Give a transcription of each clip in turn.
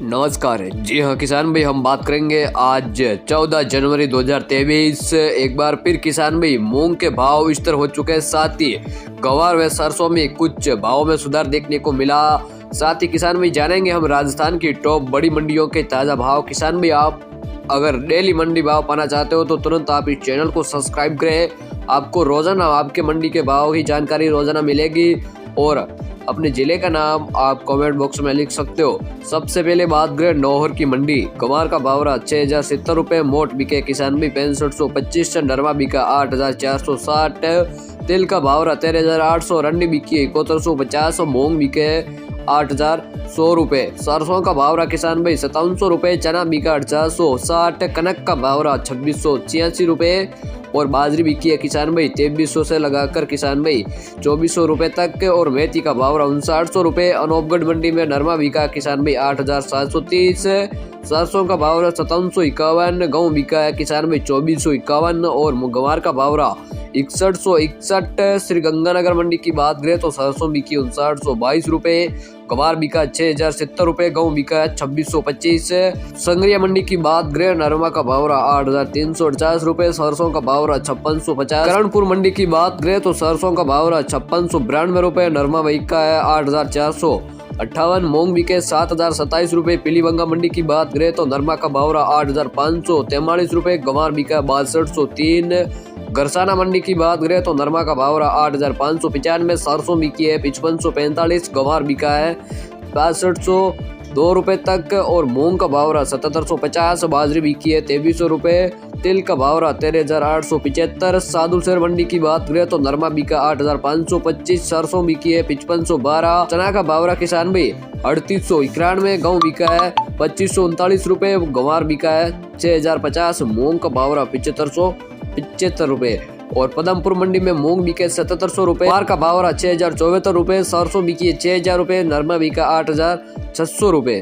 नमस्कार। जी हाँ किसान भाई, हम बात करेंगे आज 14 जनवरी 2023। एक बार फिर किसान भाई मूंग के भाव स्थिर हो चुके हैं, साथ ही गवार व सरसों में कुछ भावों में सुधार देखने को मिला। साथ ही किसान भाई जानेंगे हम राजस्थान की टॉप बड़ी मंडियों के ताज़ा भाव। किसान भाई आप अगर डेली मंडी भाव पाना चाहते हो तो तुरंत आप इस चैनल को सब्सक्राइब करें। आपको रोजाना आपके मंडी के भाव की जानकारी रोजाना मिलेगी और अपने जिले का नाम आप कमेंट बॉक्स में लिख सकते हो। सबसे पहले बात करें नौहर की मंडी। गंवार का भाव रहा 6070 रुपए, मोट बिके किसान भी 6525, नरमा बिका 8460, तिल का भाव रहा 13800, रंडी बिकी 7150, मूंग बिके 8100 रुपए, सरसों का भाव रहा किसान भाई 5700 रुपए, चना बिका 4860, कनक का भाव रहा 2686 रुपए और बाजरी बिकी है किसान भाई 2300 से लगाकर किसान भाई 2400 रुपए तक और मेथी का भाव रहा 5900 रुपए। अनूपगढ़ मंडी में नरमा बिका किसान भाई 8730, सरसों का भाव रहा 5751, गेहूं बिका है किसान भाई 2451 और गंवार का भाव रहा 6161। श्री गंगानगर मंडी की बात करें तो सरसों बिकी 5922 रुपए, गंवार बिका 6070 रुपए, गेहूं बिका 2625। संग्रिया मंडी की बात करें नरमा का भाव रहा 8350 रुपए, सरसों का भाव रहा 5650। करणपुर मंडी की बात करें तो सरसों का भाव रहा 5692 रुपए, नरमा बिका है 8458, मूंग बिके 7027 रुपए। पीलीबंगा मंडी की बात करें तो नरमा का भाव रहा 8543 रुपए, गंवार बिका 6203। गरसाना मंडी की बात करें तो नरमा का भाव रहा 8595, सरसों बिकी है 5545, गंवार बिका है 6502 रुपए तक और मूंग का भाव रहा 7750, बाजरी बिकी है 2300 रुपए, तिल का भाव रहा 13875। साधुसर मंडी की बात करें तो नरमा बिका 8525, सरसों बिकी है 5512, चना का भाव रहा किसान भाई 3891, गेहूं बिका है 2539 रुपए, गंवार बिका है 6050, मूंग का भाव रहा 7575 रुपए और पदमपुर मंडी में मूंग बिके 7700 रुपए, गंवार का भाव रहा 6074 रुपए, सरसों बिकी 6000 रुपए, नरमा बिका 8600 रुपए।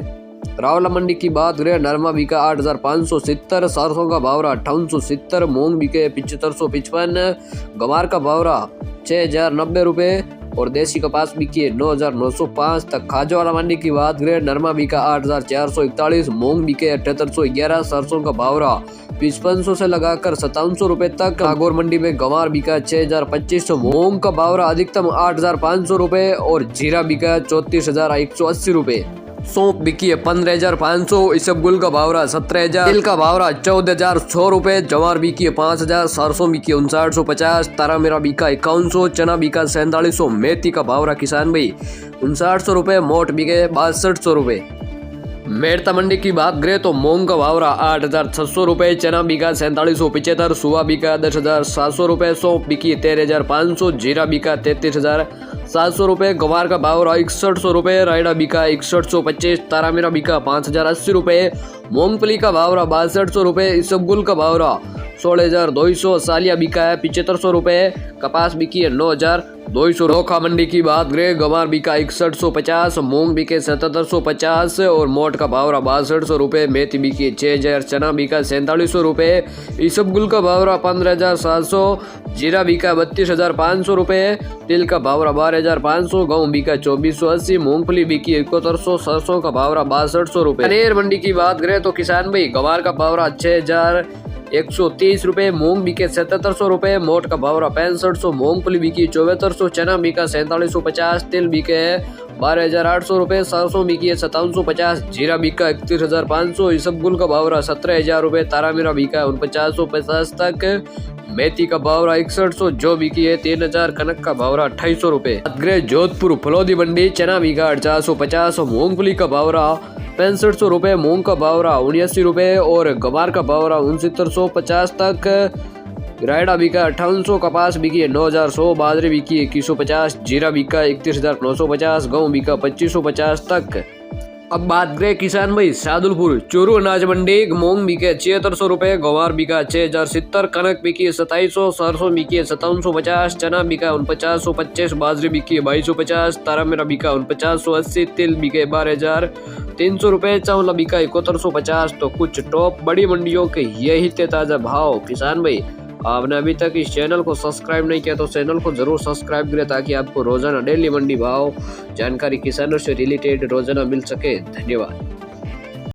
रावला मंडी की बात करें नरमा बिका 8570, सरसों का भाव रहा 5870, मूंग बिके 7555, गंवार का भाव रहा 6090 रुपए और देसी कपास बिकी है 9905 तक। खाजोवाला मंडी की बात करें नरमा बिका 8441, मूंग बिके 7811, सरसों का भाव रहा 5500 से लगाकर 5700 रुपए तक। नागौर मंडी में गंवार बिका 6025, मूंग का भाव रहा अधिकतम 8500 रुपए और जीरा बिका 34180 रुपए। सौंफ बिकी है 15500, इसबगुल का भाव रहा 17000, तिल का भाव रहा 1400100 रुपए, जवार बिकी है 5000, सरसों बिकी 5950, तारा मेरा बिका 5100, चना बिका 4700, मेथी का भाव रहा किसान भाई 5900 रुपए, मोट बिके 6200 रुपए। मेड़ता मंडी की बात करें तो मूंग का भाव रहा 8600 रुपए, चना बिका 4775, सुवा बिका 10700 रुपए, सौंफ बिकी 13500, जीरा बिका 33700 रुपए, गंवार का भाव रहा 6100 रुपए, रायडा बिका 6125, तारा मेरा बिका 5080 रुपए, मूंगफली का भाव रहा 6200 रुपए, इसबगुल का भाव रहा 16200, सालिया बिका है 7500 रुपए, कपास बिकी है 9200। नोखा मंडी की बात करें गंवार बिका 6150, मूंग बिके 7750 और मोट का भाव रहा 6200 रुपए, मेथी बिकी 6000, चना बिका 4700 रुपए, इसबगुल का भाव रहा 15700, जीरा बिका 32500 रुपए, तिल का भाव रहा 12500, गेहूं बिका 2480, मूंगफली बिकी 7100, सरसों का भाव रहा 6200 रुपए। अनेर मंडी की बात करें तो किसान भाई गंवार का भाव रहा 6130 रुपए, मूंग बिके 7700 रुपए, मोट का भाव रहा 6500, मूंगफली बिकी 7400, चना बिका 4750, तिल बिके 12800 रुपए, सरसों बिकी 5750, जीरा बिका 31500, इसबगुल का भाव रहा 17000 रुपए, तारा मेरा बिका 4950 तक, मेथी का भाव रहा 6100, जो बिकी है 3000, कनक का भाव रहा 2800 रुपए। जोधपुर फलोदी मंडी चना बिका 450, मूंगफली का भाव रहा 6500 रुपए, मूंग का भाव रहा 79 रुपए और गंवार का भाव रहा 6950 तक। रायडा बिका 5800, कपास बिकी है 9100, बाजरी बिकी 2150, जीरा बिका 31950, गेहूं बिका 2550 तक। अब बात करें किसान भाई शादुलपुर चूरू अनाज मंडी, मूंग बिके 7600 रुपए, गंवार बिका 6070, कनक बिकी 2700, सरसों बिकी 5750, चना बिका 4925, बाजरी बिकी 2250, तारा मेरा बिका 4980, तिल बिके 12300 रुपए, चावला बिका 7150। तो कुछ टॉप बड़ी मंडियों के यही थे ताजा भाव। किसान भाई आपने अभी तक इस चैनल को सब्सक्राइब नहीं किया तो चैनल को जरूर सब्सक्राइब करें ताकि आपको रोजाना डेली मंडी भाव जानकारी किसानों से रिलेटेड रोजाना मिल सके। धन्यवाद।